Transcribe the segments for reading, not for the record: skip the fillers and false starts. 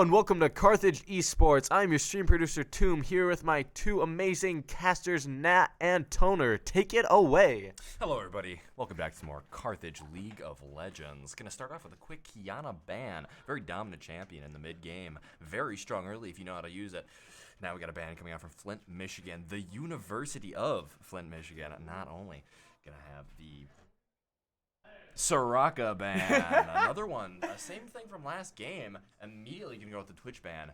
And welcome to Carthage Esports. I'm your stream producer Toom, here with my two amazing casters Nat and Toner. Take it away. Hello everybody, welcome back to some more Carthage League of Legends. Gonna start off with a quick Kiana ban. Very dominant champion in the mid game. Very strong early if you know how to use it. Now we got a ban coming out from Flint, Michigan. The University of Flint, Michigan. Not only gonna have the Soraka ban. Another one. Same thing from last game. Immediately gonna go with the Twitch ban.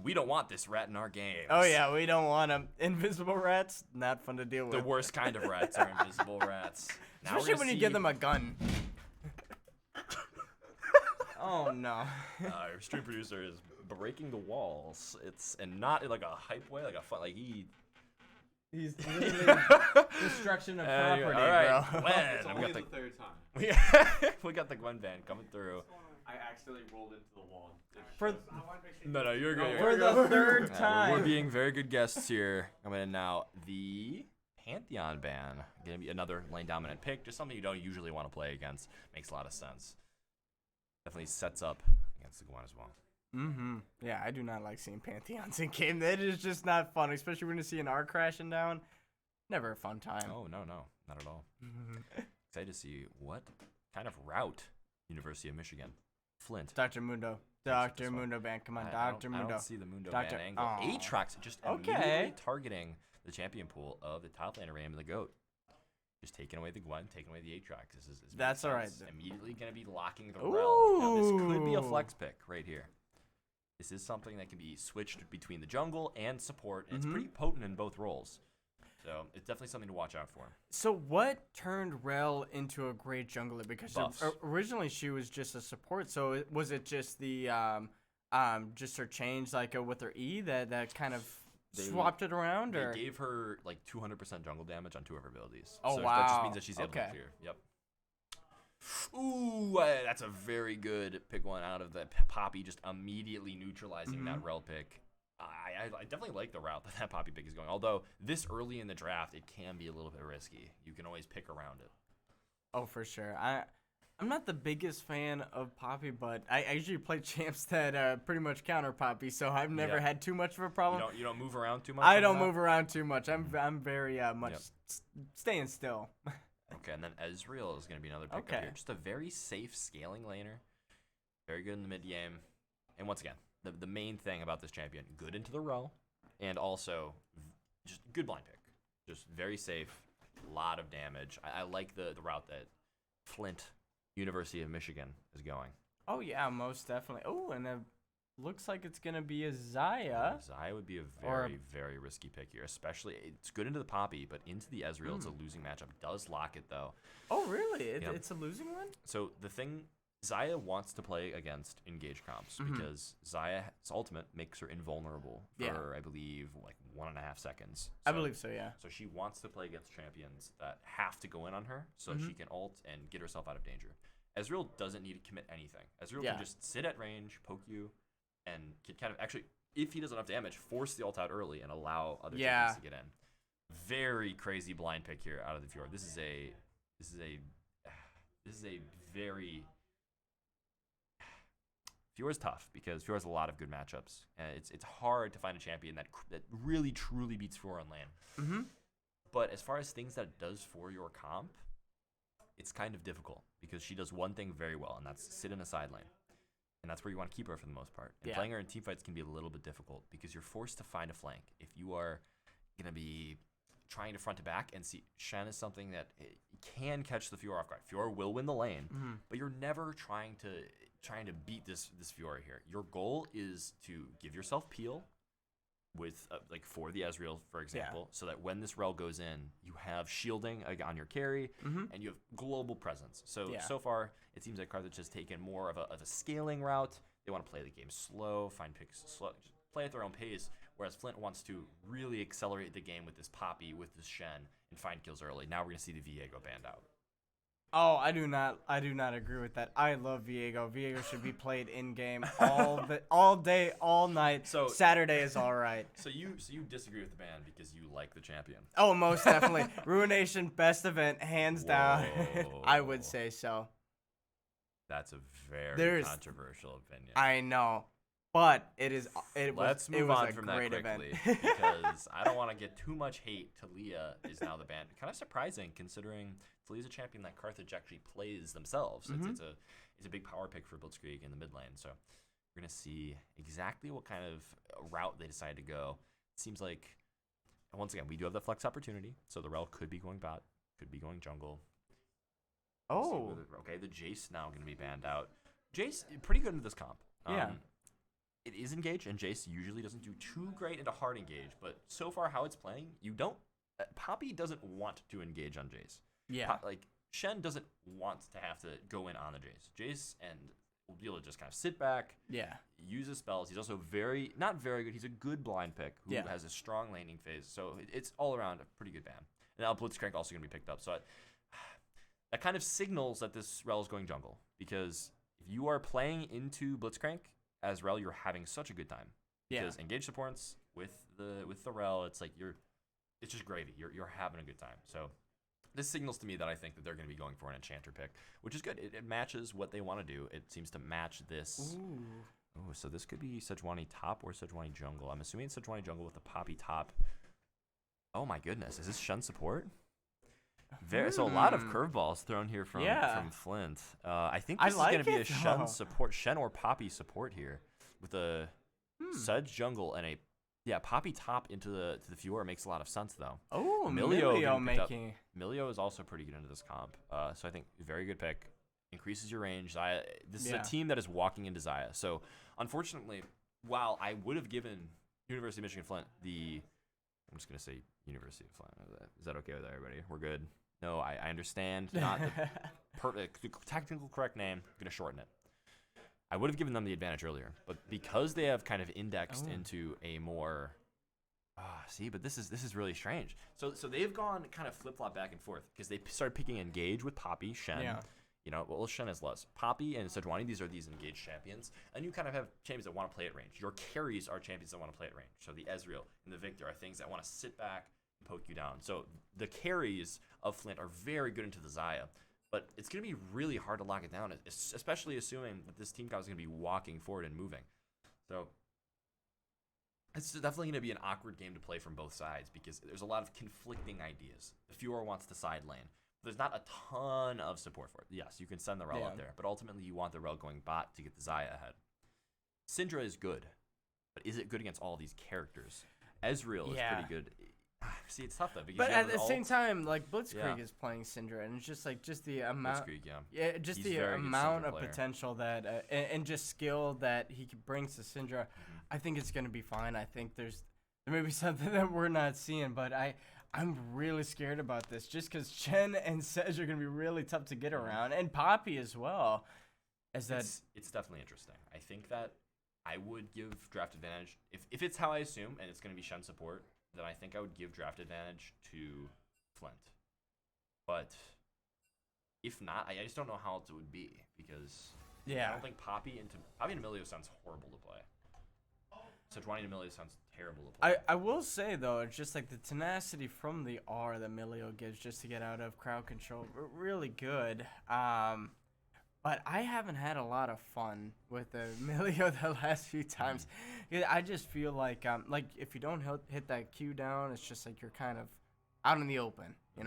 We don't want this rat in our games. Oh yeah, we don't want them. Invisible rats, not fun to deal with. The worst kind of rats are invisible rats. Now Especially when you give them a gun. Oh no. Our stream producer is breaking the walls. And not in like a hype way, like a fun, like He's literally destruction of property, all right, bro. Gwen. It's only the third time. We got the Gwen ban coming through. I accidentally rolled into the wall. No, you're good. For the third time. We're being very good guests here. Coming in now, the Pantheon ban. Gonna be another lane dominant pick, just something you don't usually want to play against. Makes a lot of sense. Definitely sets up against the Gwen as well. Yeah, I do not like seeing Pantheons in game. That is just not fun, especially when you see an R crashing down. Never a fun time. Oh, no, not at all. Excited to see what kind of route University of Michigan. Flint. Dr. Mundo. Dr. Mundo ban. Come on, Dr. Mundo. I don't see the Mundo Dr. ban angle. Aw. Aatrox just immediately targeting the champion pool of the top laner Ram and the Goat. Just taking away the Gwen, taking away the Aatrox. This That's all right. Immediately going to be locking the Rel. Now, this could be a flex pick right here. This is something that can be switched between the jungle and support, and it's pretty potent in both roles. So it's definitely something to watch out for. So what turned Rel into a great jungler? Because originally she was just a support. So was it just the just her change like with her E that kind of swapped it around? They or gave her like 200% jungle damage on two of her abilities. Oh, so wow. that just means that she's able to clear. Yep. Ooh, that's a very good pick one out of the Poppy, just immediately neutralizing that Rel pick. I definitely like the route that Poppy pick is going. Although this early in the draft, it can be a little bit risky. You can always pick around it. Oh, for sure. I'm not the biggest fan of Poppy, but I usually play champs that pretty much counter Poppy, so I've never had too much of a problem. You don't move around too much? I don't move around too much. I'm very much staying still. Okay, and then Ezreal is going to be another pick up here. Just a very safe scaling laner. Very good in the mid game. And once again, the main thing about this champion, good into the rel, and also just good blind pick. Just very safe, a lot of damage. I like the route that Flint, University of Michigan, is going. Oh, yeah, most definitely. Oh, and it looks like it's going to be a Xayah. Xayah would be a very risky pick here, especially it's good into the Poppy, but into the Ezreal, it's a losing matchup. Does lock it, though. Oh, really? It's a losing one? So the thing, Xayah wants to play against engage comps because Xayah's ultimate makes her invulnerable for, I believe, like 1.5 seconds. So, I believe so, yeah. So she wants to play against champions that have to go in on her so she can ult and get herself out of danger. Ezreal doesn't need to commit anything. Ezreal can just sit at range, poke you, and can kind of actually, if he does enough damage, force the ult out early and allow other champions to get in. Very crazy blind pick here out of the Fjord. This is a very Fjord's tough because Fjord has a lot of good matchups, and it's hard to find a champion that really truly beats Fjord on lane. But as far as things that it does for your comp, it's kind of difficult because she does one thing very well, and that's sit in a side lane. And that's where you want to keep her for the most part. And playing her in teamfights can be a little bit difficult because you're forced to find a flank. If you are going to be trying to front to back and see, Shen is something that can catch the Fiora off guard. Fiora will win the lane, but you're never trying to beat this Fiora here. Your goal is to give yourself peel with like for the Ezreal, for example, so that when this rel goes in, you have shielding on your carry and you have global presence. So far, it seems like Carthage has taken more of a scaling route. They want to play the game slow, find picks slow, just play at their own pace, whereas Flint wants to really accelerate the game with this Poppy, with this Shen, and find kills early. Now we're going to see the Viego banned out. Oh, I do not agree with that. I love Viego. Viego should be played in game all day, all night. So Saturday is all right. So you disagree with the ban because you like the champion? Oh, most definitely. Ruination best event, hands down. I would say so. That's a very controversial opinion. I know. But Let's it move was on a from that great event. quickly because I don't want to get too much hate. Talia is now the ban. Kind of surprising considering Talia's a champion that Carthage actually plays themselves. It's a big power pick for Blitzkrieg in the mid lane. So we're gonna see exactly what kind of route they decide to go. It seems like once again we do have the flex opportunity. So the Rel could be going bot, could be going jungle. Oh, Okay, the Jace now going to be banned out. Jace, pretty good into this comp. Yeah. It is engaged, and Jace usually doesn't do too great into hard engage, but so far how it's playing, you don't... Poppy doesn't want to engage on Jace. yeah. Shen doesn't want to have to go in on the Jace. Jace and will be able to just kind of sit back, Yeah. use his spells. He's also not very good. He's a good blind pick who Yeah. has a strong laning phase, so it's all around a pretty good ban. And now Blitzcrank also going to be picked up, so that kind of signals that this Rel is going jungle, because if you are playing into Blitzcrank as Rel, you're having such a good time. Because engage supports with the Rel, it's like it's just gravy. You're having a good time. So this signals to me that I think that they're going to be going for an enchanter pick, which is good. It matches what they want to do. It seems to match this. Ooh. Oh, so this could be Sejuani top or Sejuani jungle. I'm assuming it's Sejuani jungle with the Poppy top. Oh my goodness, is this Shen support? So a lot of curveballs thrown here from Flint. I think this is going to be a Shen support, Shen or Poppy support here, with a Sedge jungle and a Poppy top into the Fiora makes a lot of sense though. Oh, Milio making. Milio is also pretty good into this comp, so I think very good pick. Increases your range. This is a team that is walking into Zaya. So unfortunately, while I would have given University of Michigan Flint I'm just going to say University of Flint. Is that okay with everybody? We're good. No, I understand. Not the technical correct name. I'm going to shorten it. I would have given them the advantage earlier, but because they have kind of indexed into a more... but this is really strange. So they've gone kind of flip-flop back and forth because they started picking engage with Poppy, Shen. Yeah. Shen is less. Poppy and Sejuani, these are these engaged champions. And you kind of have champions that want to play at range. Your carries are champions that want to play at range. So the Ezreal and the Victor are things that want to sit back and poke you down. So the carries of Flint are very good into the Zaya. But it's going to be really hard to lock it down, especially assuming that this team is going to be walking forward and moving. So it's definitely going to be an awkward game to play from both sides because there's a lot of conflicting ideas. The Fiora wants the side lane. There's not a ton of support for it. Yes, you can send the Rel up there, but ultimately you want the Rel going bot to get the Zaya ahead. Syndra is good, but is it good against all these characters? Ezreal is pretty good. See, it's tough though. Because but at the same time, like Blitzkrieg is playing Syndra, and it's just the amount. Blitzkrieg, just He's the amount of player. potential that and just skill that he brings to Syndra. I think it's gonna be fine. I think there may be something that we're not seeing, but I'm really scared about this just because Chen and Sedge are going to be really tough to get around, and Poppy as well. It's definitely interesting. I think that I would give draft advantage. If it's how I assume, and it's going to be Shen support, then I think I would give draft advantage to Flint. But if not, I just don't know how else it would be because I don't think Poppy and Emilio sounds horrible to play. Sejuani and Emilio sounds terrible to play. I will say though, it's just like the tenacity from the R that Milio gives just to get out of crowd control, really good. But I haven't had a lot of fun with Milio the last few times. I just feel like if you don't hit that Q down, it's just like you're kind of out in the open, This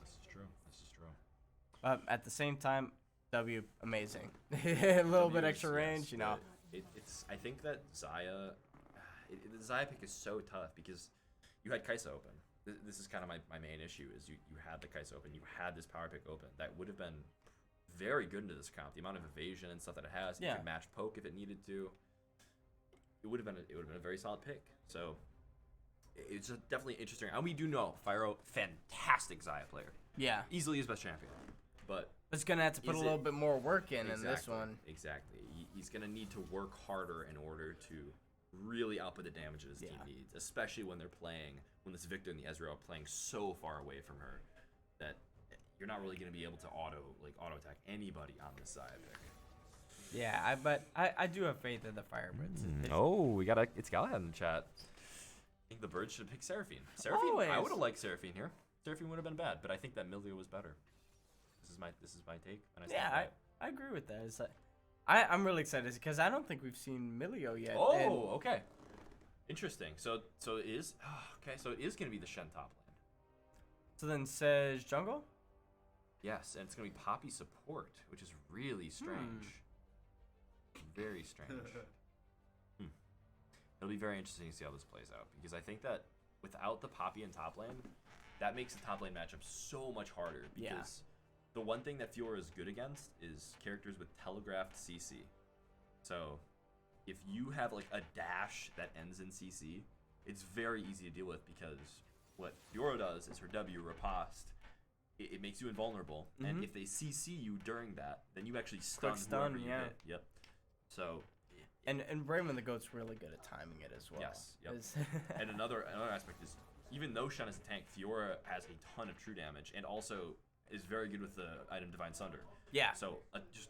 is true. But at the same time, W amazing. A little bit extra range, I think that Zaya, the Zaya pick is so tough because you had Kai'Sa open. This is kind of my main issue is you had the Kai'Sa open, you had this power pick open. That would have been very good into this comp. The amount of evasion and stuff that it has, you could match poke if it needed to. It would have been a very solid pick. So it's definitely interesting. And we do know Fyro, fantastic Zaya player. Yeah, easily his best champion, but. It's going to have to put a little bit more work in this one. Exactly. He's going to need to work harder in order to really output the damage that his team needs, especially when when this Victor and the Ezreal are playing so far away from her that you're not really going to be able to auto attack anybody on this side. Yeah, but I do have faith in the Firebirds. It's Galahad in the chat. I think the birds should pick Seraphine. I would have liked Seraphine here. Seraphine would have been bad, but I think that Milio was better. This is my take. And I agree with that. It's like, I'm really excited because I don't think we've seen Milio yet. Oh, okay. Interesting. So it is okay. So it is gonna be the Shen top lane. So then says jungle. Yes, and it's gonna be Poppy support, which is really strange. Very strange. It'll be very interesting to see how this plays out because I think that without the Poppy in top lane, that makes the top lane matchup so much harder. Because the one thing that Fiora is good against is characters with telegraphed CC. So if you have like a dash that ends in CC, it's very easy to deal with because what Fiora does is her W riposte. It makes you invulnerable, and if they CC you during that, then you actually stun whoever you hit. Yep. So. And Raymond the Goat's really good at timing it as well. Yes. Yep. And another aspect is even though Shen is a tank, Fiora has a ton of true damage and also is very good with the item Divine Sunder. Yeah. So just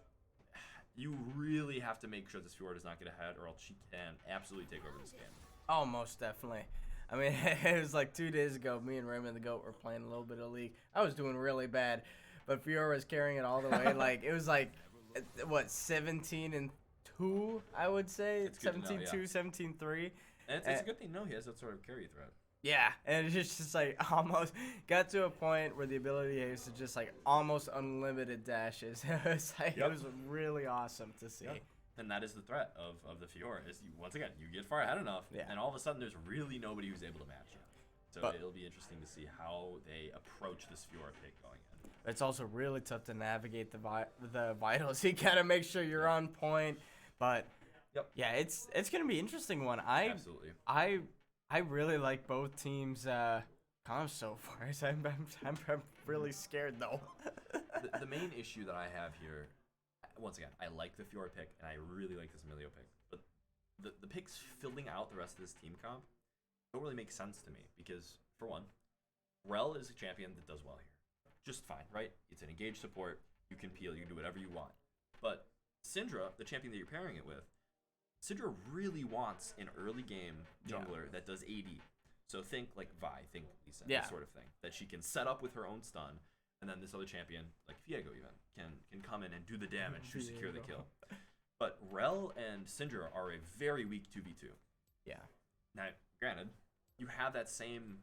you really have to make sure this Fiora does not get ahead, or else she can absolutely take over this game. Oh, most definitely. I mean, it was like 2 days ago, me and Raymond the Goat were playing a little bit of League. I was doing really bad, but Fiora was carrying it all the way. Like, it was like, what, 17-2, I would say? 17-2, 17-3. And it's a good thing, no, he has that sort of carry threat. Yeah, and it's just like almost got to a point where the ability is just like almost unlimited dashes. It was really awesome to see. Yep. And that is the threat of the Fiora. Is once again, you get far ahead enough, and all of a sudden there's really nobody who's able to match you. So it'll be interesting to see how they approach this Fiora pick going in. It's also really tough to navigate the vitals. You gotta make sure you're on point. But yeah, it's gonna be an interesting one. Absolutely. I really like both teams' comps so far. I'm really scared though. the main issue that I have here. Once again, I like the Fiora pick, and I really like this Milio pick. But the picks filling out the rest of this team comp don't really make sense to me because, for one, Rel is a champion that does well here. Just fine, right? It's an engaged support. You can peel. You can do whatever you want. But Syndra, the champion that you're pairing it with, Syndra really wants an early game jungler that does AD. So think like Vi, think Lisa, that sort of thing. That she can set up with her own stun. And then this other champion, like Viego even, can come in and do the damage to secure the kill. But Rel and Syndra are a very weak 2v2. Yeah. Now, granted, you have that same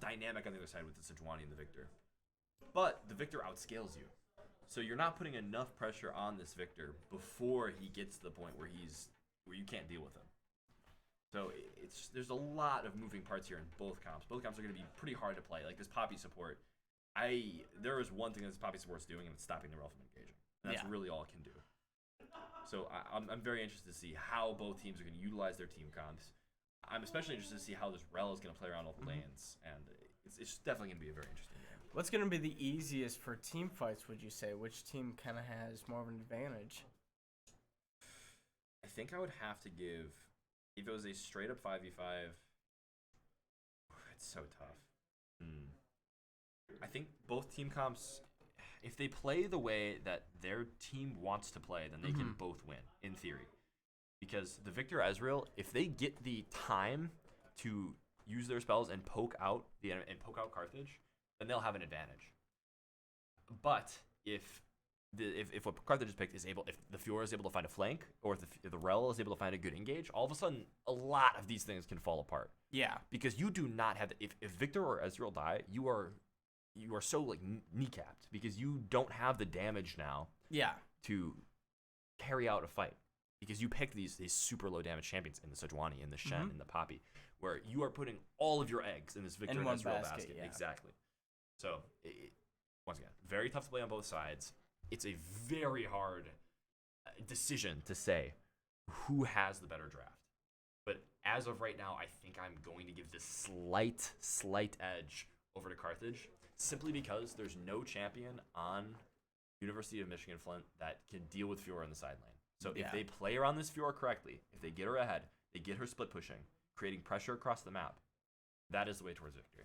dynamic on the other side with the Sejuani and the Victor. But the Victor outscales you. So you're not putting enough pressure on this Victor before he gets to the point where you can't deal with him. So there's a lot of moving parts here in both comps. Both comps are going to be pretty hard to play. Like this Poppy support. There is one thing that this Poppy support's doing, and it's stopping the Rel from engaging. And that's really all it can do. So I'm very interested to see how both teams are going to utilize their team comps. I'm especially interested to see how this Rel is going to play around all the lanes, and it's definitely going to be a very interesting game. What's going to be the easiest for team fights, would you say? Which team kind of has more of an advantage? I think I would have to give, if it was a straight-up 5v5, it's so tough. I think both team comps, if they play the way that their team wants to play, then they can both win, in theory. Because the Victor Ezreal, if they get the time to use their spells and poke out Carthage, then they'll have an advantage. But if what Carthage is picked is if the Fiora is able to find a flank, or if the Rel is able to find a good engage, all of a sudden a lot of these things can fall apart. Yeah. Because you do not have if Victor or Ezreal die, you are so like kneecapped because you don't have the damage now. Yeah. To carry out a fight because you pick these super low damage champions in the Sejuani, in the Shen, in the Poppy, where you are putting all of your eggs in this Victor and Ezreal basket. Yeah. Exactly. So once again, very tough to play on both sides. It's a very hard decision to say who has the better draft. But as of right now, I think I'm going to give this slight edge over to Carthage, simply because there's no champion on University of Michigan Flint that can deal with Fiora in the side lane. So if they play around this Fiora correctly, if they get her ahead, they get her split pushing, creating pressure across the map, that is the way towards victory.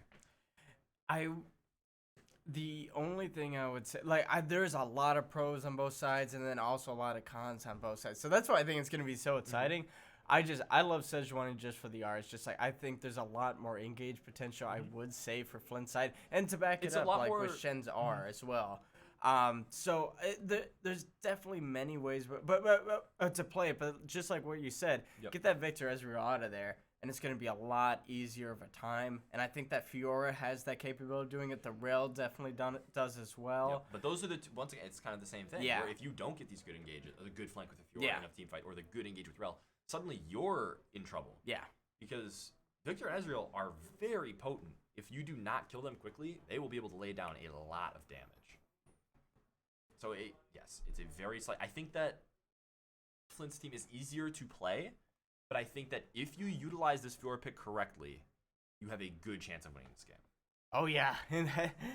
The only thing I would say, there's a lot of pros on both sides, and then also a lot of cons on both sides. So that's why I think it's going to be so exciting. I love Sejuani just for the art. It's just I think there's a lot more engage potential, I would say, for Flint's side. And to back it up, with Shen's R as well. There's definitely many ways, but to play it. But just like what you said, get that Victor Ezreal out of there, and it's going to be a lot easier of a time. And I think that Fiora has that capability of doing it. The Rail definitely does as well. Yep. But those are once again, it's kind of the same thing. Yeah. Where if you don't get these good engages, the good flank with the Fiora in a team fight, or the good engage with Rail, suddenly you're in trouble. Yeah. Because Victor and Ezreal are very potent. If you do not kill them quickly, they will be able to lay down a lot of damage. So, yes, it's a very slight... I think that Flint's team is easier to play, but I think that if you utilize this Fiora pick correctly, you have a good chance of winning this game. Oh, yeah. And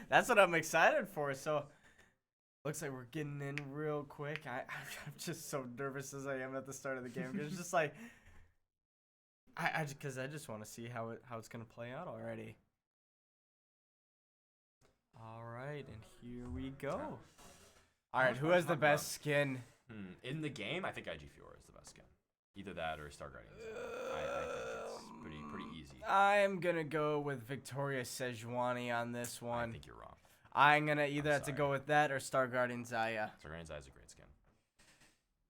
that's what I'm excited for. So, looks like we're getting in real quick. I'm just so nervous as I am at the start of the game. It's just like... Because I just want to see how it's going to play out already. All right, and here we go. All right, who has the best skin? In the game, I think IG Fiora is the best skin. Either that or Star Guardians. I think it's pretty easy. I'm going to go with Victoria Sejuani on this one. I think you're wrong. I'm going to either have to go with that or Star Guardian Zaya. Star Guardian Zaya is a great skin.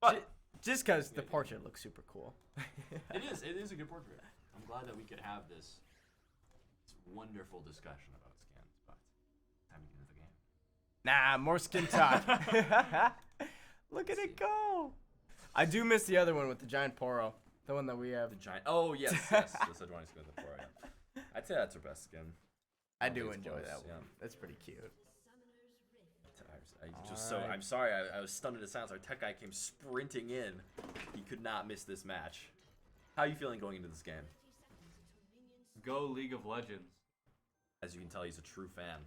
But just because the portrait looks super cool. It is a good portrait. I'm glad that we could have this wonderful discussion about skins, but time to get into the game. Nah, more skin talk. Look at it go. I do miss the other one with the giant Poro. The one that we have. The giant. Oh, yes. The Sejuani skin with the Poro, yeah. I'd say that's her best skin. I do enjoy that one. Yeah. That's pretty cute. I'm sorry. I was stunned into silence. Our tech guy came sprinting in. He could not miss this match. How are you feeling going into this game? Go League of Legends. As you can tell, he's a true fan.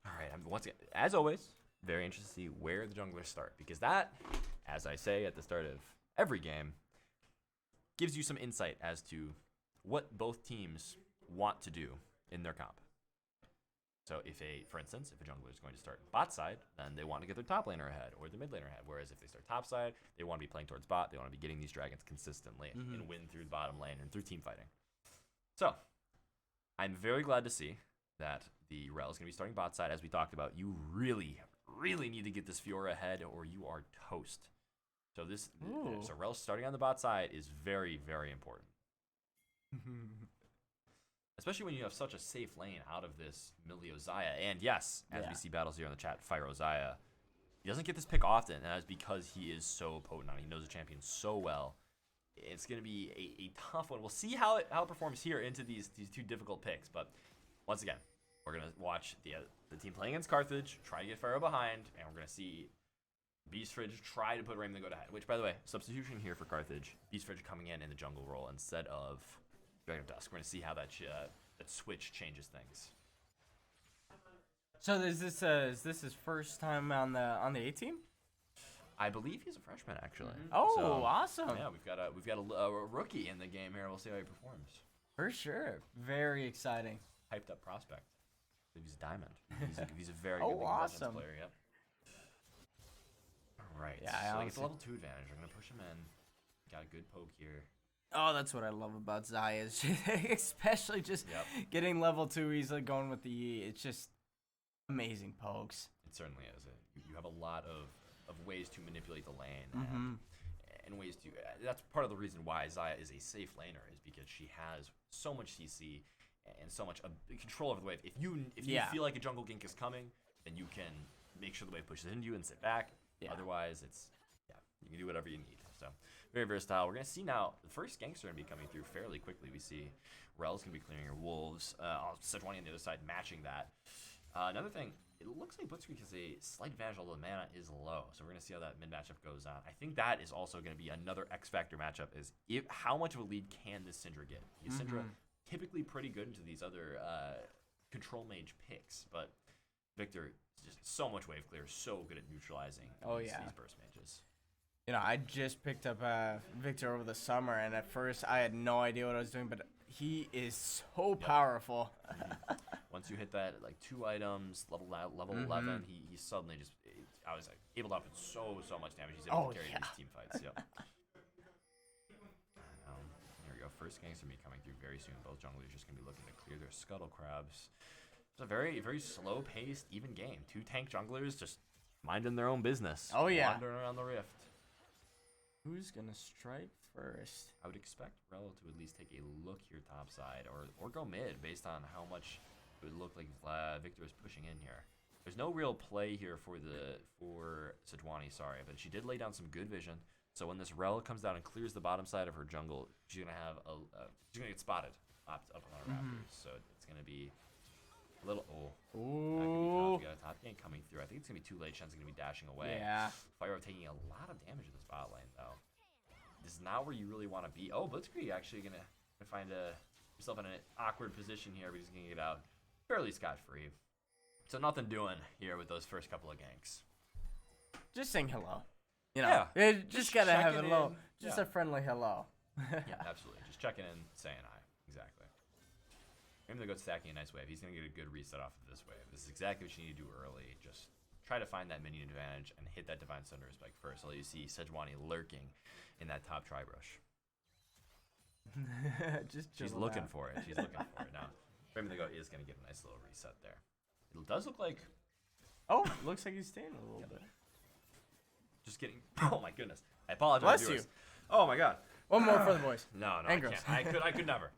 All right. Once again, as always, very interested to see where the junglers start, because that, as I say at the start of every game, gives you some insight as to what both teams want to do in their comp. So for instance, if a jungler is going to start bot side, then they want to get their top laner ahead or their mid laner ahead. Whereas if they start top side, they want to be playing towards bot. They want to be getting these dragons consistently and win through the bottom lane and through team fighting. So I'm very glad to see that the Rel is going to be starting bot side. As we talked about, you really, really need to get this Fiora ahead or you are toast. So Rel starting on the bot side is very, very important. Especially when you have such a safe lane out of this Milio Zaya. And yes, as we see battles here in the chat, Fyro Zaya, he doesn't get this pick often, and that's because he is so potent on it. He knows the champion so well. It's going to be a tough one. We'll see how it performs here into these two difficult picks. But once again, we're going to watch the team playing against Carthage, try to get Fyro behind, and we're going to see Beast Fridge try to put Raymond the go to head. Which, by the way, substitution here for Carthage. Beast Fridge coming in the jungle role instead of Dragon of Dusk. We're going to see how that switch changes things. So is this his first time on the A team? I believe he's a freshman, actually. Oh, so, awesome! Yeah, we've got a rookie in the game here. We'll see how he performs. For sure, very exciting. Hyped up prospect. I believe he's a diamond. He's a very good League of Legends player. Yep. All right. Yeah, so he gets a level 2 advantage. We're gonna push him in. Got a good poke here. Oh, that's what I love about Zaya, especially just getting level 2 easily, going with the E. It's just amazing pokes. It certainly is. You have a lot of ways to manipulate the lane and ways to. That's part of the reason why Zaya is a safe laner, is because she has so much CC and so much control over the wave. If you feel like a jungle gank is coming, then you can make sure the wave pushes into you and sit back. Yeah. Otherwise, you can do whatever you need. So very versatile. We're going to see now the first ganks are going to be coming through fairly quickly. We see Rel's going to be clearing her wolves. Sejuani on the other side matching that. Another thing, it looks like Blitzkrieg has a slight advantage, although the mana is low. So we're going to see how that mid matchup goes on. I think that is also going to be another X factor matchup, is how much of a lead can this Syndra get? Because Syndra typically pretty good into these other control mage picks, but Victor is just so much wave clear, so good at neutralizing these burst mages. You know, I just picked up Victor over the summer, and at first I had no idea what I was doing, but he is so powerful. Once you hit that, like 2 items, level 11, he suddenly just, I was like, able to output so much damage. He's able to carry these team fights. Yep. Here we go. First ganks are going to be coming through very soon. Both junglers just going to be looking to clear their scuttle crabs. It's a very, very slow-paced, even game. 2 tank junglers just minding their own business. Oh, yeah. Wandering around the rift. Who's gonna strike first? I would expect Rel to at least take a look here topside, or go mid, based on how much it would look like Victor is pushing in here. There's no real play here for Sejuani, sorry, but she did lay down some good vision. So when this Rel comes down and clears the bottom side of her jungle, she's gonna have she's gonna get spotted up on her Raptors. So it's gonna be a little Ooh. We got a top gank coming through. I think it's gonna be too late. Shen's gonna be dashing away. Yeah. Fire taking a lot of damage in the spot lane though. This is not where you really want to be. Oh, Blitzkrieg actually gonna find himself in an awkward position here, but he's gonna get out fairly scot-free. So nothing doing here with those first couple of ganks. Just saying hello. You know, just gotta have a hello. Just a friendly hello. Yeah, absolutely. Just checking in, saying hi. Exactly. Maybe they'll go stacking a nice wave. He's going to get a good reset off of this wave. This is exactly what you need to do early. Just try to find that minion advantage and hit that Divine Thunder Spike first. So you see Sejuani lurking in that top tri-brush. She's looking for it. She's looking for it. Now, Raymond the Goat is going to get a nice little reset there. It does look like... Oh, looks like he's staying a little bit. Just kidding. Oh my goodness. I apologize. Bless viewers. you. Oh my god. One more for the boys. No, And I girls. can't. I could never.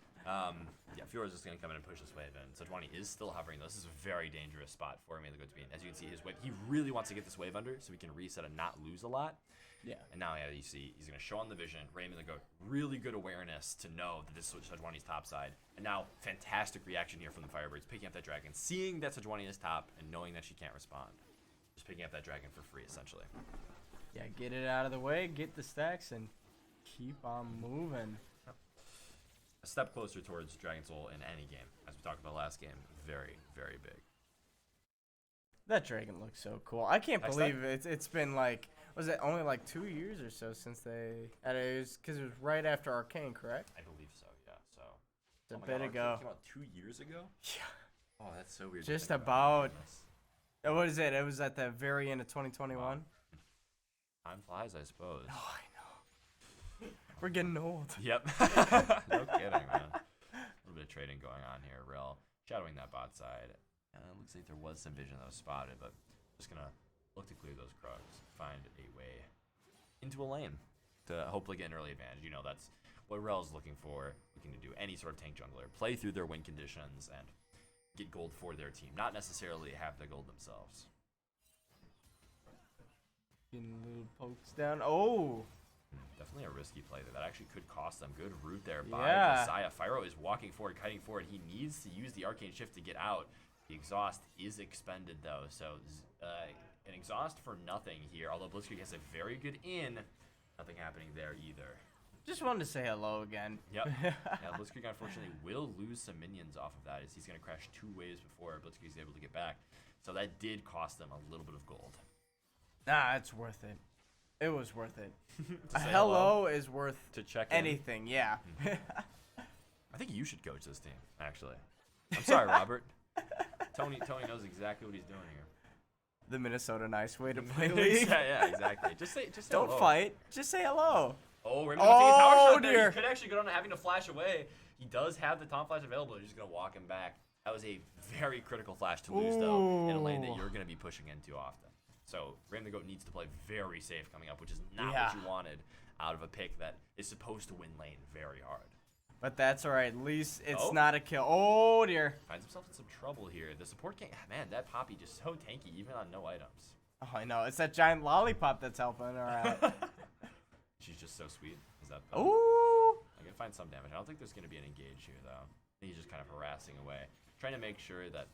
Yeah, Fior's just gonna come in and push this wave in. Sejuani is still hovering though. This is a very dangerous spot for him to go to be in. As you can see, his wave. He really wants to get this wave under so he can reset and not lose a lot. Yeah. And now, yeah, you see, he's gonna show on the vision. Raymond the Goat, really good awareness to know that this is Sejuani's top side. And now, fantastic reaction here from the Firebirds, picking up that dragon, seeing that Sejuani is top, and knowing that she can't respond. Just picking up that dragon for free, essentially. Yeah, get it out of the way, get the stacks, and keep on moving. A step closer towards Dragon Soul in any game. As we talked about last game, very, very big. That dragon looks so cool. I can't Next believe it's been like, was it only like 2 years or so since they, because it was right after Arcane, correct? I believe so, yeah. So It's a my bit God, ago. Arcane came out 2 years ago? Yeah. Oh, that's so weird. Just about. What is it? It was at the very end of 2021. Wow. Time flies, I suppose. Oh, I know. We're getting old. Yep. No kidding, man. A little bit of trading going on here. Rel shadowing that bot side. Looks like there was some vision that was spotted, but just gonna look to clear those Krugs, find a way into a lane to hopefully get an early advantage. You know, that's what Rel's looking for, looking to do any sort of tank jungler, play through their win conditions and get gold for their team, not necessarily have the gold themselves. Getting little pokes down. Oh. Definitely a risky play there. That actually could cost them. Good root there by Yeah. Messiah. Fyro is walking forward, kiting forward. He needs to use the Arcane Shift to get out. The exhaust is expended though, so an exhaust for nothing here. Although Blitzkrieg has a very good in, nothing happening there either. Just wanted to say hello again. Yep. Yeah, Blitzkrieg unfortunately will lose some minions off of that as he's going to crash 2 waves before Blitzkrieg is able to get back. So that did cost them a little bit of gold. Nah, it's worth it. It was worth it. To A say hello is worth to check in. anything, yeah. I think you should coach this team, actually. I'm sorry, Robert. Tony knows exactly what he's doing here. The Minnesota nice way to play league. Yeah, exactly. Just say Don't hello. fight. Just say hello. Oh, Raymond taking a power shot there. Dear. He could actually go down to having to flash away. He does have the Tom Flash available. He's just going to walk him back. That was a very critical flash to lose, though, in a lane that Ooh. you're going to be pushing into often. So Raymond the Goat needs to play very safe coming up, which is not Yeah. what you wanted out of a pick that is supposed to win lane very hard. But that's all right. At least it's Oh. not a kill. Oh, dear. Finds himself in some trouble here. The support can't... Man, that Poppy just so tanky, even on no items. Oh, I know. It's that giant lollipop that's helping her out. She's just so sweet. Is that... Ooh. I can find some damage. I don't think there's going to be an engage here, though. He's just kind of harassing away. Trying to make sure that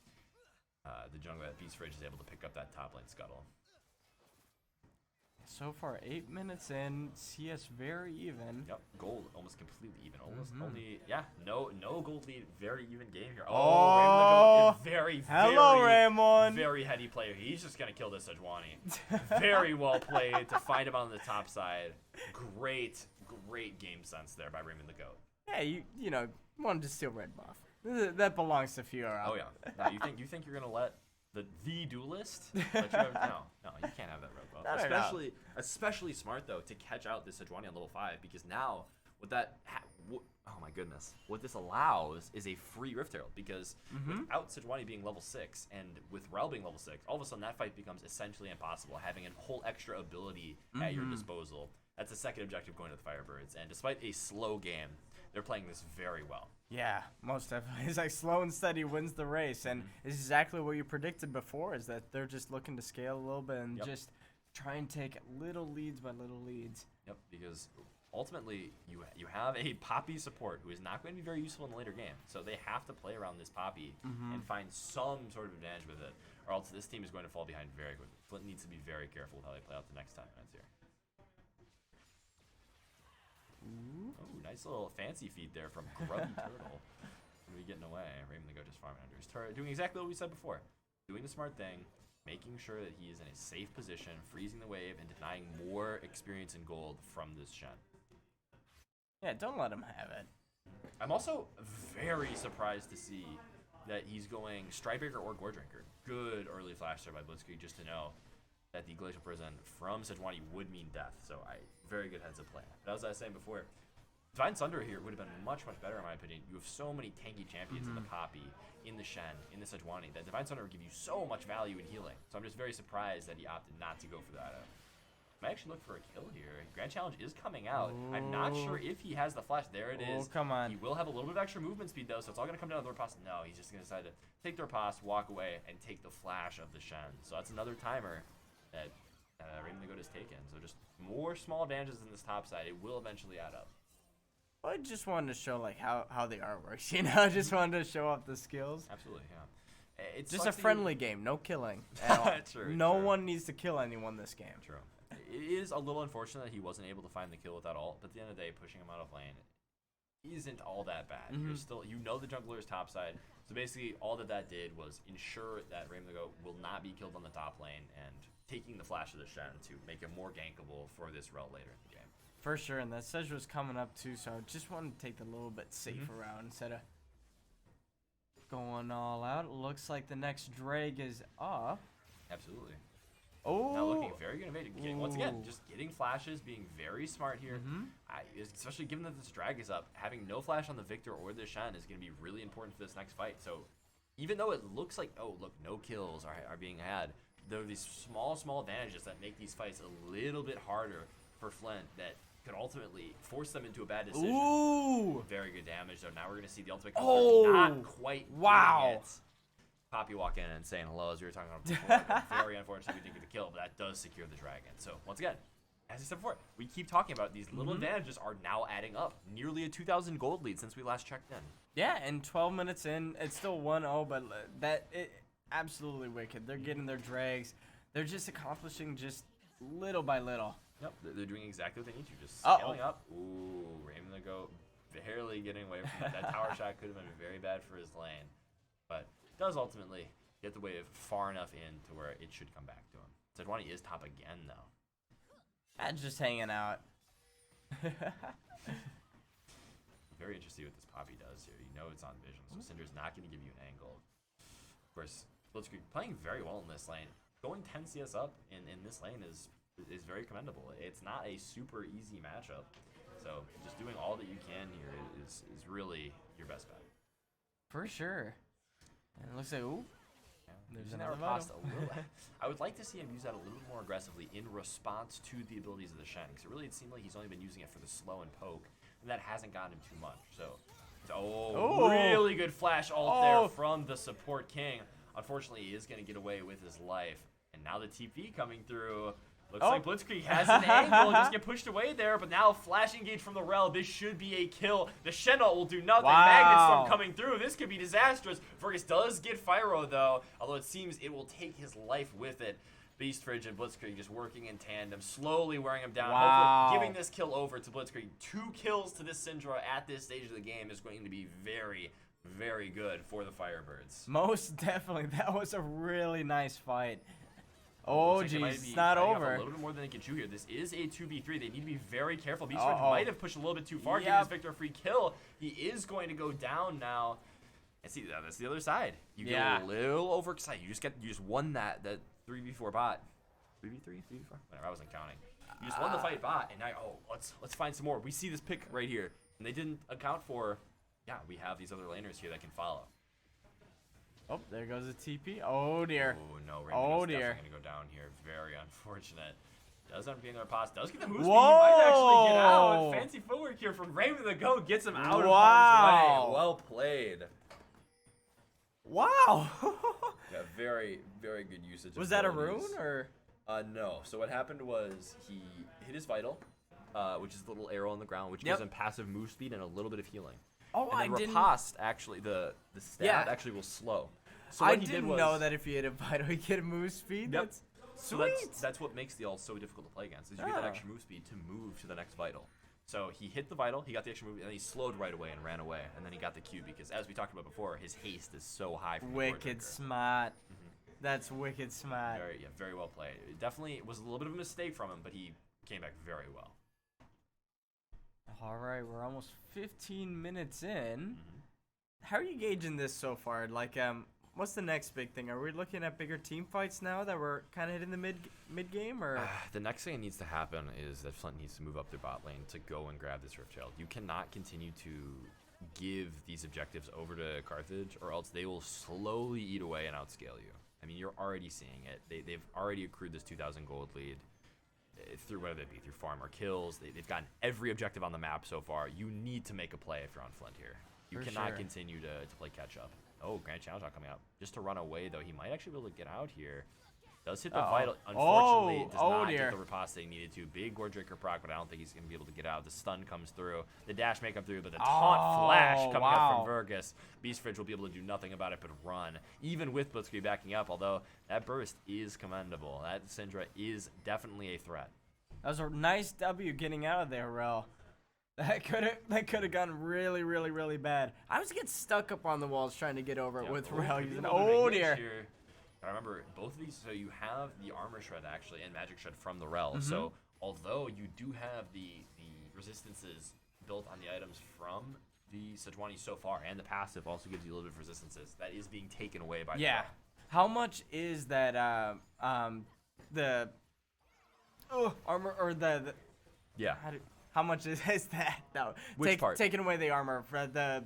the jungler at Beast Rage is able to pick up that top lane scuttle. So far, 8 minutes in. CS very even. Yep, gold almost completely even. Almost only, yeah, no gold lead. Very even game here. Oh, Raymond, hello, Raymond. very heady player. He's just going to kill this Sejuani. Very well played to find him on the top side. Great game sense there by Raymond the Goat. Yeah, you know, wanted to steal red buff. That belongs to Fiora. Oh yeah. No, you think you're gonna let the duelist let you have, no, you can't have that red buff. No. Especially smart though to catch out this Sejuani on level 5 because now Oh my goodness. What this allows is a free Rift Herald, because without Sejuani being level 6 and with Rel being level 6, all of a sudden that fight becomes essentially impossible, having a whole extra ability at your disposal. That's the second objective going to the Firebirds, and despite a slow game, they're playing this very well. Yeah, most definitely. It's like slow and steady wins the race, and it's exactly what you predicted before, is that they're just looking to scale a little bit and just try and take little leads by little leads. Yep, because ultimately you have a Poppy support who is not going to be very useful in the later game, so they have to play around this Poppy and find some sort of advantage with it, or else this team is going to fall behind very quickly. Flint needs to be very careful with how they play out the next 10 minutes here. Oh, nice little fancy feed there from Grubby Turtle. Somebody getting away. Raymond go just farming under his turret, doing exactly what we said before. Doing the smart thing, making sure that he is in a safe position, freezing the wave, and denying more experience and gold from this Shen. Yeah, don't let him have it. I'm also very surprised to see that he's going Strikebreaker or Gore Drinker. Good early flash there by Blitzkrieg, just to know that the Glacial Prison from Sejuani would mean death. So very good heads up play. But as I was saying before, Divine Sunder here would have been much, much better in my opinion. You have so many tanky champions in the Poppy, in the Shen, in the Sejuani, that Divine Sunder would give you so much value in healing. So I'm just very surprised that he opted not to go for that. Might actually look for a kill here. Grand Challenge is coming out. I'm not sure if he has the flash. There it is. Come on. He will have a little bit of extra movement speed, though, so it's all going to come down to their pass. No, he's just going to decide to take their pass, walk away, and take the flash of the Shen. So that's another timer that Raymond the Goat has taken. So just more small advantages in this top side. It will eventually add up. I just wanted to show like how the art works, you know. I just wanted to show off the skills. Absolutely, yeah. It's just a friendly game, no killing. At all. True, no one needs to kill anyone this game. True. It is a little unfortunate that he wasn't able to find the kill with that ult, but at the end of the day, pushing him out of lane isn't all that bad. You're still, the jungler is top side. So basically, all that did was ensure that Raymond the Goat will not be killed on the top lane, and taking the flash of the Shen to make it more gankable for this rel later in the game. For sure, and that Sedge was coming up too, so I just wanted to take the little bit safer route instead of going all out. It looks like the next drag is up. Absolutely. Oh, now looking very good innovative. Once again, just getting flashes, being very smart here. Especially given that this drag is up, having no flash on the Victor or the Shen is going to be really important for this next fight. So even though it looks like, oh, look, no kills are being had, there are these small advantages that make these fights a little bit harder for Flint that could ultimately force them into a bad decision. Ooh. Very good damage, though. Now we're going to see the ultimate not quite wow. it. Poppy walk in and saying hello, as we were talking about before. Very unfortunate we didn't get the kill, but that does secure the dragon. So, once again, as I said before, we keep talking about these little advantages are now adding up. Nearly a 2,000 gold lead since we last checked in. Yeah, and 12 minutes in, it's still 1-0, but absolutely wicked. They're getting their drags. They're just accomplishing just little by little. Yep, they're doing exactly what they need to. Just scaling up. Ooh, Raymond the Goat barely getting away from that. That tower shot could have been very bad for his lane. But does ultimately get the wave far enough in to where it should come back to him. Sejuani is top again, though. That's just hanging out. Very interested what this Poppy does here. You know it's on vision, so Cinder's not going to give you an angle. Of course, Blitzkrieg playing very well in this lane. Going 10 CS up in this lane is very commendable. It's not a super easy matchup, so just doing all that you can here is really your best bet. For sure. And it looks like, ooh. There's using another that riposte a little. I would like to see him use that a little bit more aggressively in response to the abilities of the Shen. Because it seemed like he's only been using it for the slow and poke, and that hasn't gotten him too much. So, really good flash ult there from the support king. Unfortunately, he is going to get away with his life. And now the TP coming through. Looks like Blitzkrieg has an angle, just get pushed away there, but now flash engage from the rel. This should be a kill. The Shen ult will do nothing. Magnet Storm coming through. This could be disastrous. Fergus does get Fyro though, although it seems it will take his life with it. Beast Fridge and Blitzkrieg just working in tandem, slowly wearing him down. Hopefully giving this kill over to Blitzkrieg. 2 kills to this Syndra at this stage of the game is going to be very, very good for the Firebirds. Most definitely. That was a really nice fight. Oh, geez, it's not over. A little bit more than they can chew here. This is a 2v3. They need to be very careful. Beast Fridge might have pushed a little bit too far, giving this Victor a free kill. He is going to go down now. And see, that's the other side. You get a little overexcited. You just won that 3v4 bot. 3v3? 3v4? Whatever, I wasn't counting. You just won the fight bot, and now let's find some more. We see this pick right here, and they didn't account for. Yeah, we have these other laners here that can follow. Oh, there goes the TP. Oh dear. Oh no, Oh, Randy's dear. definitely gonna go down here. Very unfortunate. Does end up getting another pass. Does get the move speed. He might actually get out. Fancy footwork here from Raymond the Goat. Gets him out of harm's way. Well played. Wow. Yeah, very, very good usage. Was that a rune or? No. So what happened was he hit his vital, which is the little arrow on the ground, which gives him passive move speed and a little bit of healing. Oh, and then I didn't. Riposte actually the stab actually will slow. So I what he did didn't was, know that if you hit a vital, you get a move speed. Yep. That's So sweet. that's what makes the ult so difficult to play against. Is you get that extra move speed to move to the next vital. So he hit the vital, he got the extra move, and then he slowed right away and ran away, and then he got the Q because, as we talked about before, his haste is so high. From Wicked smart. That's wicked smart. Very well played. It definitely was a little bit of a mistake from him, but he came back very well. All right, we're almost 15 minutes in. How are you gauging this so far? Like, what's the next big thing? Are we looking at bigger team fights now that we're kind of hitting the mid game, or? The next thing that needs to happen is that Flint needs to move up their bot lane to go and grab this Rift Shield. You cannot continue to give these objectives over to Carthage, or else they will slowly eat away and outscale you. I mean, you're already seeing it. They've already accrued this 2,000 gold lead through whether it be through farm or kills. They've gotten every objective on the map so far. You need to make a play if you're on Flint here. You cannot continue to play catch up. Oh, Grand Challenge not coming out. Just to run away, though. He might actually be able to get out here. Does hit the vital. Unfortunately, does not get the riposte they needed to. Big Wardbreaker proc, but I don't think he's going to be able to get out. The stun comes through. The dash may come through, but the taunt flash coming up from Vergus. Beast Fridge will be able to do nothing about it but run. Even with Blitzkrieg backing up, although that burst is commendable. That Syndra is definitely a threat. That was a nice W getting out of there, Rel. That could have gone really, really, really bad. I was getting stuck up on the walls trying to get over it with Rel using. Oh dear. I remember both of these. So you have the armor shred actually and magic shred from the Rel. So although you do have the resistances built on the items from the Sejuani so far, and the passive also gives you a little bit of resistances, that is being taken away by the Rel. How much is that the armor or the how much is that? No, Which part? Taking away the armor for the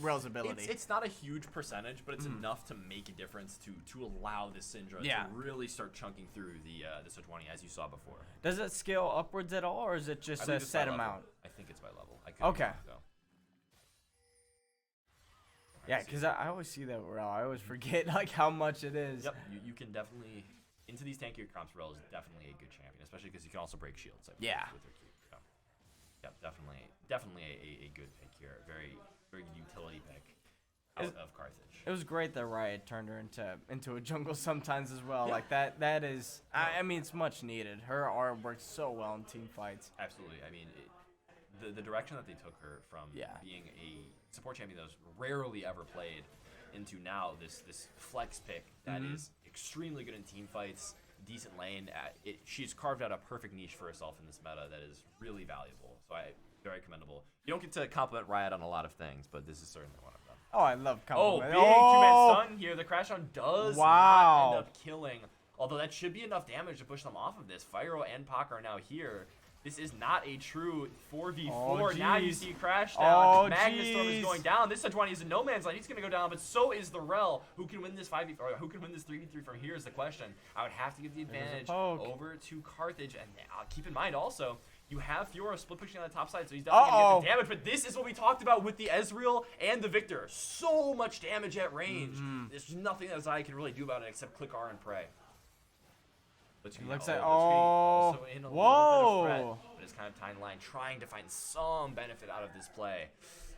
Rel's ability. It's not a huge percentage, but it's enough to make a difference to allow this Syndra to really start chunking through the Sejuani as you saw before. Does it scale upwards at all, or is it just a set amount? I think it's by level. Okay. Yeah, because I always see that Rel. I always forget like how much it is. Yep, you can definitely into these tankier comps. Rel is definitely a good champion, especially because you can also break shields. With your Q. So, yep, definitely a good pick here. Very good utility pick out of Carthage. It was great that Riot turned her into a jungle sometimes as well. Like that is, I mean, it's much needed. Her aura works so well in team fights. Absolutely. I mean, the direction that they took her from being a support champion that was rarely ever played into now this flex pick that is extremely good in team fights, decent lane. She's carved out a perfect niche for herself in this meta that is really valuable. So very commendable. You don't get to compliment Riot on a lot of things, but this is certainly one of them. Oh, I love compliment. Big two-man stun here. The crash on does not end up killing, although that should be enough damage to push them off of this. Fyro and Pak are now here. This is not a true 4v4. Now you see Crash down. Magnus Storm is going down. This Sejuani is in no man's land. He's going to go down, but so is the Rel. Who can win this 5v, or who can win this 3v3 from here is the question. I would have to give the advantage over to Carthage. And keep in mind also, you have Fiora split pushing on the top side, so he's definitely going to get the damage. But this is what we talked about with the Ezreal and the Victor. So much damage at range. There's nothing that Zai can really do about it except click R and pray. It looks like also in a little bit of threat, but it's kind of tying line, trying to find some benefit out of this play.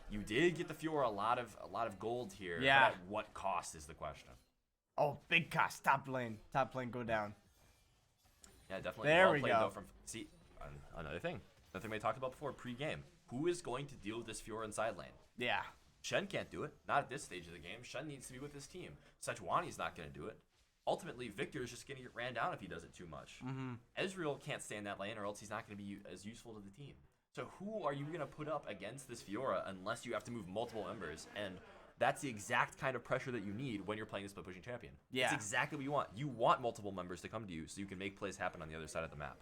You did get the Fiora a lot of gold here. Yeah. But at what cost is the question? Oh, big cost. Top lane go down. Yeah, definitely. There we go. See, another thing we talked about before pre-game. Who is going to deal with this Fiora inside lane? Yeah. Shen can't do it. Not at this stage of the game. Shen needs to be with his team. Sejuani's not going to do it. Ultimately, Victor is just going to get ran down if he does it too much. Ezreal can't stay in that lane, or else he's not going to be as useful to the team. So who are you going to put up against this Fiora unless you have to move multiple members? And that's the exact kind of pressure that you need when you're playing the split pushing champion. Yeah. It's exactly what you want. You want multiple members to come to you so you can make plays happen on the other side of the map.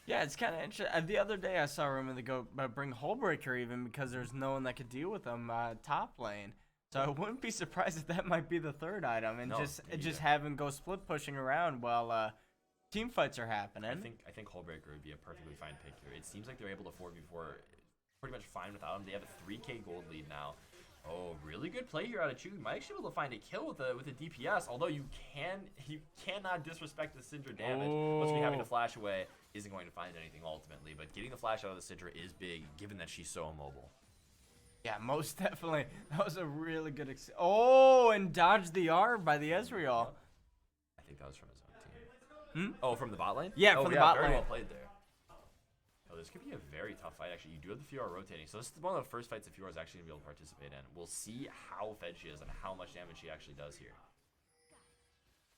Yeah, it's kind of interesting. The other day I saw Roman go bring Hullbreaker even because there's no one that could deal with him top lane. So I wouldn't be surprised if that might be the third item and No, just have him go split pushing around while team fights are happening. I think Hullbreaker would be a perfectly fine pick here. It seems like they're able to 4v4 pretty much fine without him. They have a 3k gold lead now. Oh, really good play here out of Chu. You might actually be able to find a kill with a DPS, although you cannot disrespect the Syndra damage. What's going to be having to flash away isn't going to find anything ultimately, but getting the flash out of the Syndra is big, given that she's so immobile. Yeah, most definitely. That was a really good and dodged the R by the Ezreal. I think that was from his own team. Oh, from the bot lane? Yeah, from the bot very lane. well played there. Oh, this could be a very tough fight, actually. You do have the Fiora rotating, so this is one of the first fights that Fiora is actually going to be able to participate in. We'll see how fed she is and how much damage she actually does here.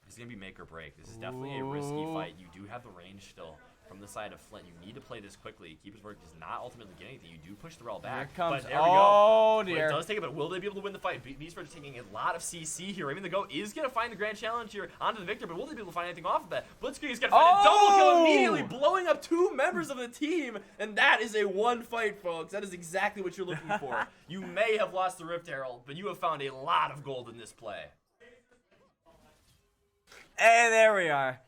This is going to be make or break. This is definitely a risky fight. You do have the range still from the side of Flint. You need to play this quickly. Keeper's Work does not ultimately get anything. You do push the rel back. Here comes, but there we go. Dear. It does take it, but will they be able to win the fight? Beastbirds taking a lot of CC here. I mean, the GOAT is going to find the grand challenge here onto the victor, but will they be able to find anything off of that? Blitzkrieg is going to find a double kill immediately, blowing up 2 members of the team, and that is a 1 fight, folks. That is exactly what you're looking for. You may have lost the Rift Herald, but you have found a lot of gold in this play. Hey, there we are.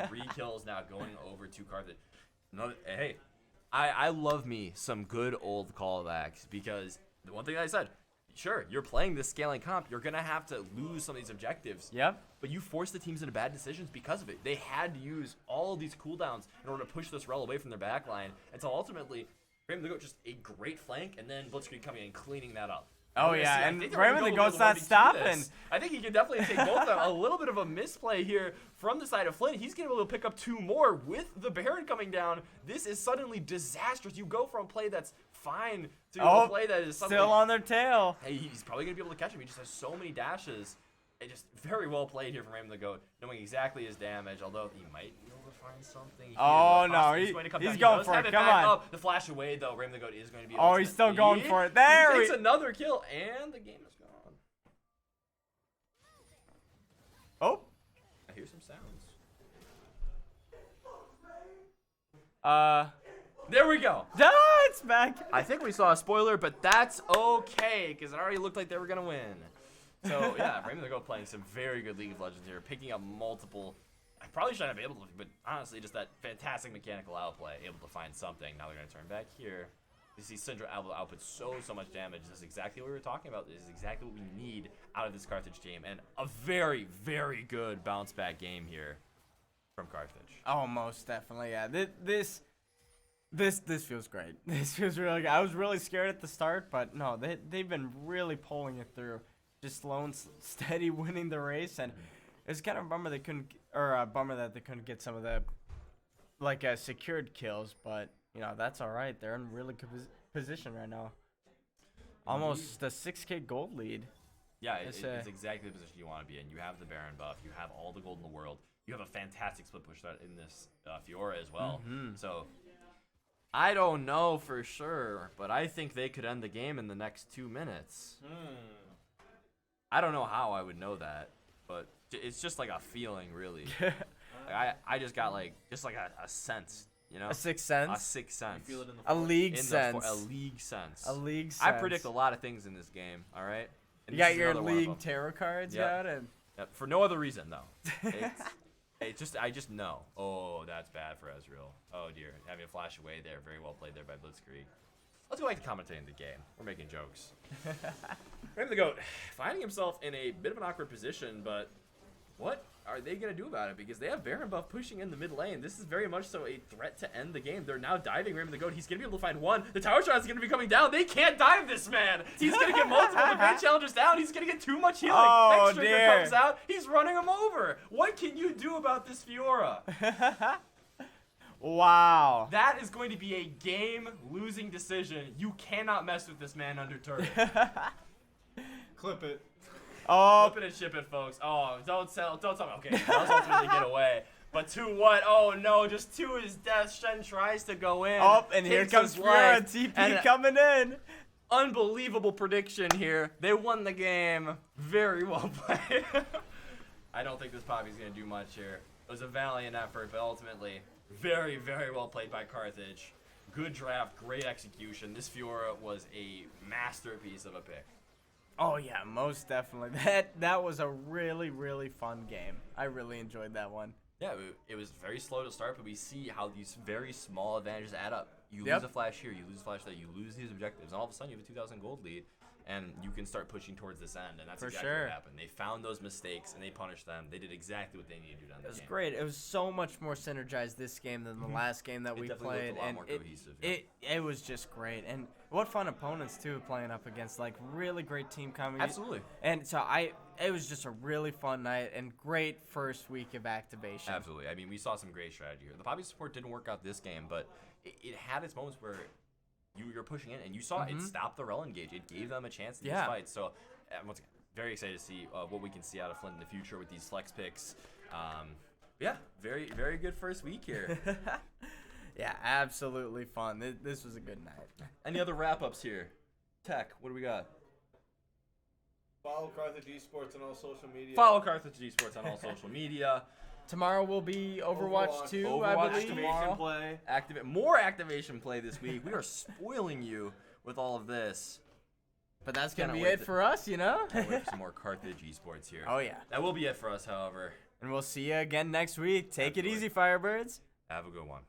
3 kills now going over to Carthage. Hey, I love me some good old callbacks because the one thing I said, sure, you're playing this scaling comp, you're going to have to lose some of these objectives. Yep. But you force the teams into bad decisions because of it. They had to use all of these cooldowns in order to push this rel away from their backline until ultimately Raymond the Goat just a great flank and then Blitzkrieg coming and cleaning that up. Oh, yeah, and Raymond the Goat's not stopping. I think he can definitely take both of them. A little bit of a misplay here from the side of Flint. He's going to be able to pick up 2 more with the Baron coming down. This is suddenly disastrous. You go from a play that's fine to a play that is suddenly... still on their tail. Hey, he's probably going to be able to catch him. He just has so many dashes. It just very well played here from Raymond the Goat, knowing exactly his damage, although he might be able to find something. Oh, no, he's going for it. Come on. Up. The flash away, though, Raymond the Goat is going to be able Oh, to he's still going for it. There he takes another kill, and the game is gone. Oh. I hear some sounds. There we go. It's back. I think we saw a spoiler, but that's okay, because it already looked like they were going to win. So, yeah, Raymond the Goat playing some very good League of Legends here, picking up multiple. I probably shouldn't have been able to, but honestly, just that fantastic mechanical outplay, able to find something. Now they're going to turn back here. You see Syndra able to output so much damage. This is exactly what we were talking about. This is exactly what we need out of this Carthage team. And a very, very good bounce back game here from Carthage. Oh, most definitely, yeah. This feels great. This feels really good. I was really scared at the start, but no, they've been really pulling it through. Just slow and steady winning the race, and it's kind of a bummer that they couldn't get some of the secured kills, but you know that's all right. They're in really good position right now. Almost a 6k gold lead. Yeah, it's exactly the position you want to be in. You have the Baron buff. You have all the gold in the world. You have a fantastic split push threat in this Fiora as well. So I don't know for sure, but I think they could end the game in the next 2 minutes. I don't know how I would know that, but it's just like a feeling, really. I just got a sense, you know? A sixth sense? A sixth sense. You feel it in the A league sense. A league sense. A league sense. I predict a lot of things in this game, all right? And you this got is your another one of league them. tarot cards Yep. out? And For no other reason, though. I just know. Oh, that's bad for Ezreal. Oh, dear. Having a flash away there. Very well played there by Blitzkrieg. Let's go back to commentating the game. We're making jokes. Raymond the Goat finding himself in a bit of an awkward position, but what are they going to do about it? Because they have Baron buff pushing in the mid lane. This is very much so a threat to end the game. They're now diving Raymond the Goat. He's going to be able to find one. The tower shot is going to be coming down. They can't dive this man. He's going to get multiple. The great challengers down. He's going to get too much healing. Oh, Next trigger dear. comes out. He's running him over. What can you do about this Fiora? wow. That is going to be a game-losing decision. You cannot mess with this man under turret. Clip it. Oh, Flip it and ship it, folks. Oh, don't tell me. Okay, he does ultimately get away. But to what? Oh, no, just to his death. Shen tries to go in. and here takes comes his Fiora. life, TP and coming in. unbelievable prediction here. They won the game. Very well played. I don't think this Poppy's going to do much here. It was a valiant effort, but ultimately, Very, very well played by Carthage. Good draft, great execution. This Fiora was a masterpiece of a pick. Oh yeah, most definitely. That was a really, really fun game. I really enjoyed that one. Yeah, it was very slow to start, but we see how these very small advantages add up. You Yep. lose a flash here, you lose a flash there, you lose these objectives, and all of a sudden you have a 2,000 gold lead, and you can start pushing towards this end, and that's For exactly sure. what happened. They found those mistakes, and they punished them. They did exactly what they needed to do down the It was game. great. It was so much more synergized this game than the last game that It we definitely looked played, a lot and more cohesive, yeah. it was just great. And what fun opponents too, playing up against like really great team coming. Absolutely. And so it was just a really fun night and great first week of activation. Absolutely. I mean, we saw some great strategy here. The Poppy support didn't work out this game, but it had its moments where you're pushing in, and you saw it stopped the rel engage. It gave them a chance in these fights. So, once again, very excited to see what we can see out of Flint in the future with these flex picks. Yeah, very, very good first week here. Yeah, absolutely fun. This was a good night. Any other wrap-ups here? Tech, what do we got? Follow Carthage Esports on all social media. Follow Carthage Esports on all social media. Tomorrow will be Overwatch 2, I Overwatch believe. Activation play. More activation play this week. We are spoiling you with all of this. But that's going to Cannot be wait it for us, Wait for some more Carthage Esports here. Oh, yeah. That will be it for us, however. And we'll see you again next week. Take it Absolutely. easy, Firebirds. Have a good one.